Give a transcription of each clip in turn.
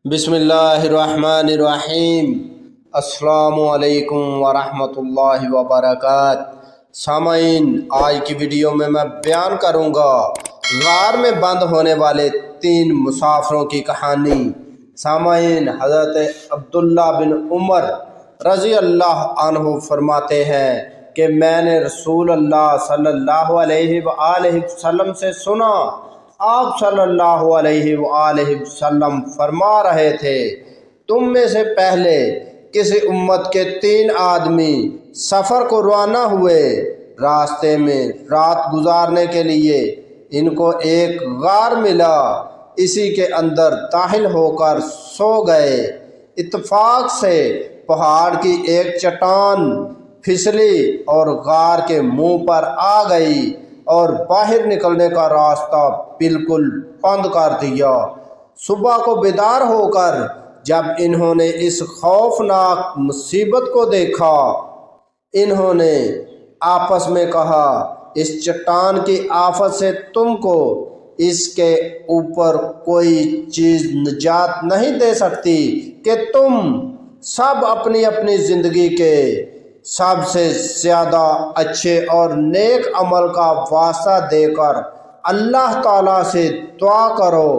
بسم اللہ الرحمن الرحیم۔ السلام علیکم ورحمۃ اللہ وبرکاتہ۔ سامعین، آج کی ویڈیو میں بیان کروں گا غار میں بند ہونے والے 3 مسافروں کی کہانی۔ سامعین، حضرت عبداللہ بن عمر رضی اللہ عنہ فرماتے ہیں کہ میں نے رسول اللہ صلی اللہ علیہ وآلہ وسلم سے سنا، آپ صلی اللہ علیہ وآلہ وسلم فرما رہے تھے، تم میں سے پہلے کسی امت کے 3 آدمی سفر کو روانہ ہوئے، راستے میں رات گزارنے کے لیے ان کو ایک غار ملا، اسی کے اندر داخل ہو کر سو گئے۔ اتفاق سے پہاڑ کی ایک چٹان پھسلی اور غار کے منہ پر آ گئی اور باہر نکلنے کا راستہ بالکل بند کر دیا۔ صبح کو بیدار ہو کر جب انہوں نے اس خوفناک مصیبت کو دیکھا، انہوں نے آپس میں کہا، اس چٹان کی آفت سے تم کو اس کے اوپر کوئی چیز نجات نہیں دے سکتی کہ تم سب اپنی اپنی زندگی کے سب سے زیادہ اچھے اور نیک عمل کا واسطہ دے کر اللہ تعالیٰ سے دعا کرو،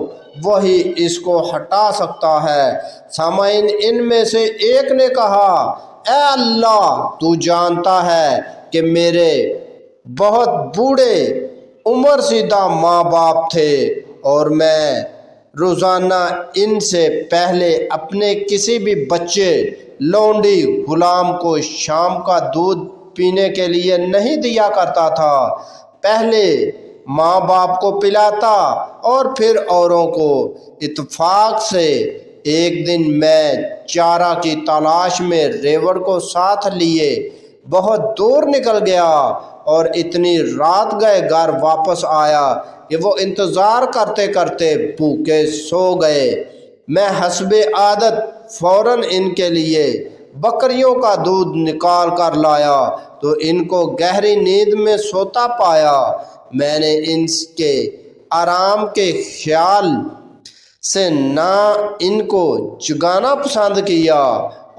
وہی اس کو ہٹا سکتا ہے۔ سامعین، ان میں سے ایک نے کہا، اے اللہ، تو جانتا ہے کہ میرے بہت بوڑھے عمر رسیدہ ماں باپ تھے اور میں روزانہ ان سے پہلے اپنے کسی بھی بچے، لونڈی، غلام کو شام کا دودھ پینے کے لیے نہیں دیا کرتا تھا، پہلے ماں باپ کو پلاتا اور پھر اوروں کو۔ اتفاق سے ایک دن میں چارہ کی تلاش میں ریوڑ کو ساتھ لیے بہت دور نکل گیا اور اتنی رات گئے گھر واپس آیا کہ وہ انتظار کرتے کرتے بھوکے سو گئے۔ میں حسب عادت فوراً ان کے لیے بکریوں کا دودھ نکال کر لایا تو ان کو گہری نیند میں سوتا پایا۔ میں نے ان کے آرام کے خیال سے نہ ان کو جگانا پسند کیا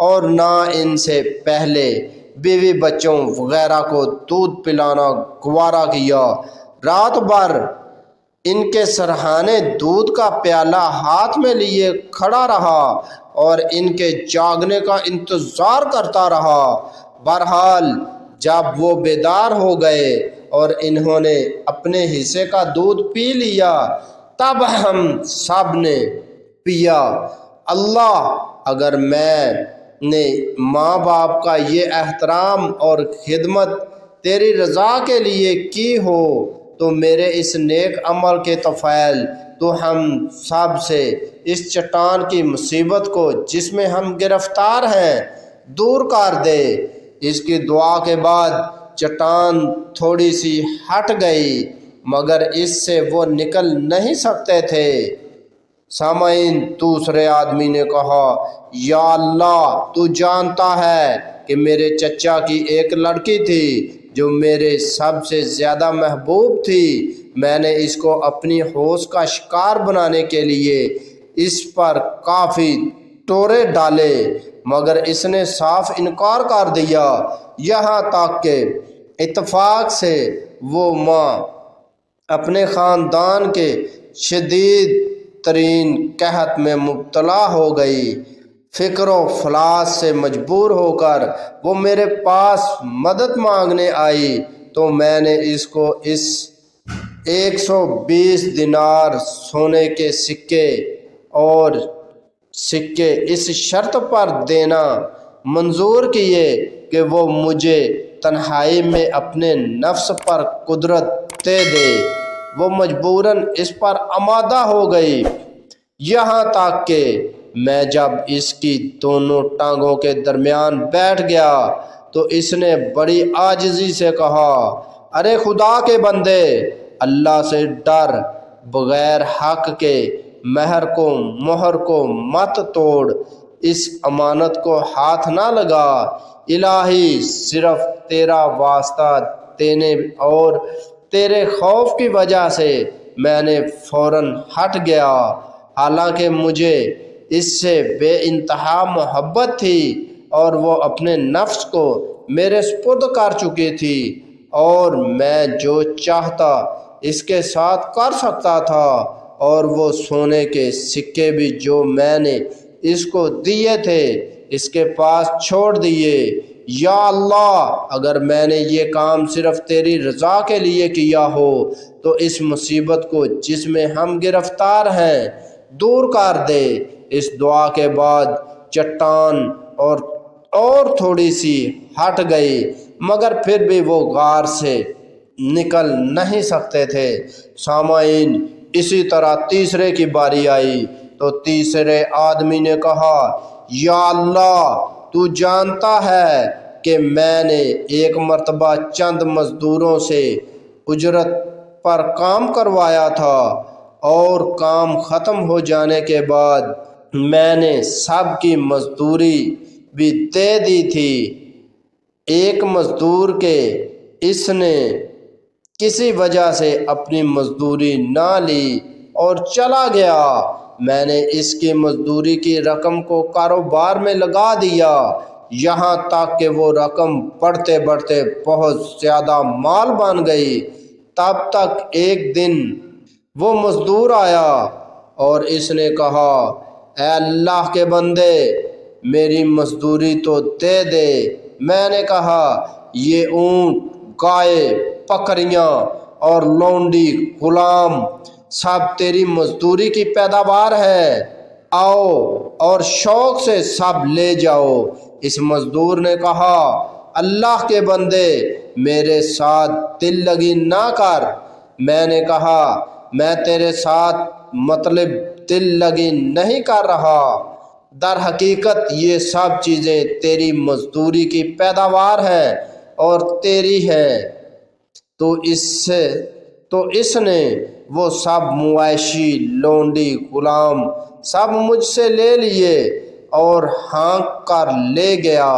اور نہ ان سے پہلے بیوی بچوں وغیرہ کو دودھ پلانا گوارا کیا۔ رات بھر ان کے سرہانے دودھ کا پیالہ ہاتھ میں لیے کھڑا رہا اور ان کے جاگنے کا انتظار کرتا رہا۔ بہرحال جب وہ بیدار ہو گئے اور انہوں نے اپنے حصے کا دودھ پی لیا، تب ہم سب نے پیا۔ اللہ، اگر میں نے ماں باپ کا یہ احترام اور خدمت تیری رضا کے لیے کی ہو تو میرے اس نیک عمل کے طفیل تو ہم سب سے اس چٹان کی مصیبت کو جس میں ہم گرفتار ہیں دور کر دے۔ اس کی دعا کے بعد چٹان تھوڑی سی ہٹ گئی مگر اس سے وہ نکل نہیں سکتے تھے۔ سامعین، دوسرے آدمی نے کہا، یا اللہ، تو جانتا ہے کہ میرے چچا کی ایک لڑکی تھی جو میرے سب سے زیادہ محبوب تھی، میں نے اس کو اپنی ہوش کا شکار بنانے کے لیے اس پر کافی ٹورے ڈالے مگر اس نے صاف انکار کر دیا، یہاں تک کہ اتفاق سے وہ ماں اپنے خاندان کے شدید ترین قحط میں مبتلا ہو گئی۔ فقر و افلاس سے مجبور ہو کر وہ میرے پاس مدد مانگنے آئی تو میں نے اس کو 120 دینار سونے کے سکے اور سکے اس شرط پر دینا منظور کیے کہ وہ مجھے تنہائی میں اپنے نفس پر قدرت دے دے۔ وہ مجبوراً اس پر آمادہ ہو گئی، یہاں تک کہ میں جب اس کی دونوں ٹانگوں کے درمیان بیٹھ گیا تو اس نے بڑی عاجزی سے کہا، ارے خدا کے بندے، اللہ سے ڈر، بغیر حق کے مہر کو مت توڑ، اس امانت کو ہاتھ نہ لگا، الہی صرف تیرا واسطہ دینے اور تیرے خوف کی وجہ سے میں نے فوراً ہٹ گیا، حالانکہ مجھے اس سے بے انتہا محبت تھی اور وہ اپنے نفس کو میرے سپرد کر چکی تھی، اور میں جو چاہتا اس کے ساتھ کر سکتا تھا، اور وہ سونے کے سکے بھی جو میں نے اس کو دیے تھے اس کے پاس چھوڑ دیے۔ یا اللہ، اگر میں نے یہ کام صرف تیری رضا کے لیے کیا ہو تو اس مصیبت کو جس میں ہم گرفتار ہیں دور کر دے۔ اس دعا کے بعد چٹان اور تھوڑی سی ہٹ گئی، مگر پھر بھی وہ غار سے نکل نہیں سکتے تھے۔ سامعین، اسی طرح تیسرے کی باری آئی تو تیسرے آدمی نے کہا، یا اللہ، تو جانتا ہے کہ میں نے ایک مرتبہ چند مزدوروں سے اجرت پر کام کروایا تھا، اور کام ختم ہو جانے کے بعد میں نے سب کی مزدوری بھی دے دی تھی۔ ایک مزدور کے اس نے کسی وجہ سے اپنی مزدوری نہ لی اور چلا گیا۔ میں نے اس کی مزدوری کی رقم کو کاروبار میں لگا دیا، یہاں تک کہ وہ رقم بڑھتے بڑھتے بہت زیادہ مال بن گئی۔ تب تک ایک دن وہ مزدور آیا اور اس نے کہا، اے اللہ کے بندے، میری مزدوری تو دے دے۔ میں نے کہا، یہ اونٹ، گائے، بکریاں اور لونڈی غلام سب تیری مزدوری کی پیداوار ہے، آؤ اور شوق سے سب لے جاؤ۔ اس مزدور نے کہا، اللہ کے بندے، میرے ساتھ دل لگی نہ کر۔ میں نے کہا، میں تیرے ساتھ مطلب دل لگی نہیں کر رہا، در حقیقت یہ سب چیزیں تیری مزدوری کی پیداوار ہیں اور تیری ہیں۔ تو اس نے وہ سب مویشی، لونڈی، غلام سب مجھ سے لے لیے اور ہانک کر لے گیا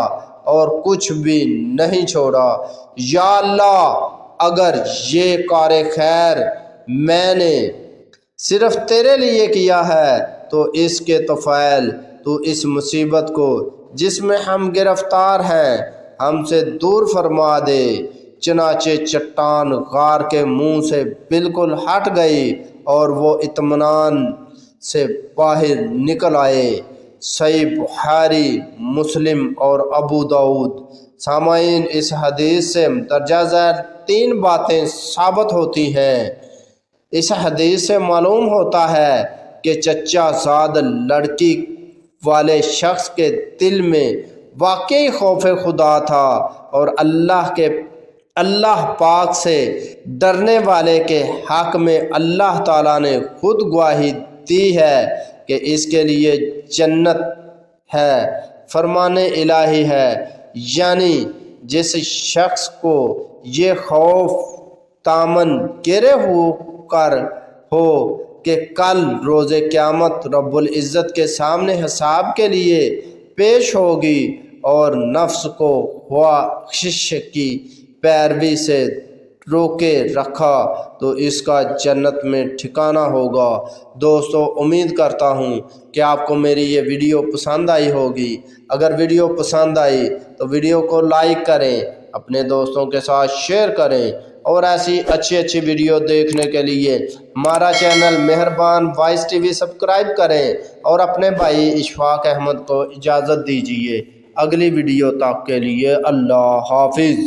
اور کچھ بھی نہیں چھوڑا۔ یا اللہ، اگر یہ کار خیر میں نے صرف تیرے لیے کیا ہے تو اس کے طفیل تو اس مصیبت کو جس میں ہم گرفتار ہیں ہم سے دور فرما دے۔ چنانچہ چٹان غار کے منہ سے بالکل ہٹ گئی اور وہ اطمینان سے باہر نکل آئے۔ صحیح بخاری، مسلم اور ابو داؤد۔ سامعین، اس حدیث سے مندرجہ ذیل 3 باتیں ثابت ہوتی ہیں۔ اس حدیث سے معلوم ہوتا ہے کہ چچا زاد لڑکی والے شخص کے دل میں واقعی خوف خدا تھا، اور اللہ پاک سے ڈرنے والے کے حق میں اللہ تعالیٰ نے خود گواہی دی ہے کہ اس کے لیے جنت ہے، فرمان الہی ہے۔ یعنی جس شخص کو یہ خوف دامن گرے ہو کہ کل روز قیامت رب العزت کے سامنے حساب کے لیے پیش ہوگی، اور نفس کو خواہش کی پیروی سے روکے رکھا تو اس کا جنت میں ٹھکانہ ہوگا۔ دوستو، امید کرتا ہوں کہ آپ کو میری یہ ویڈیو پسند آئی ہوگی۔ اگر ویڈیو پسند آئی تو ویڈیو کو لائک کریں، اپنے دوستوں کے ساتھ شیئر کریں، اور ایسی اچھی ویڈیو دیکھنے کے لیے ہمارا چینل مہربان وائس ٹی وی سبسکرائب کریں، اور اپنے بھائی اشفاق احمد کو اجازت دیجیے۔ اگلی ویڈیو تک کے لیے اللہ حافظ۔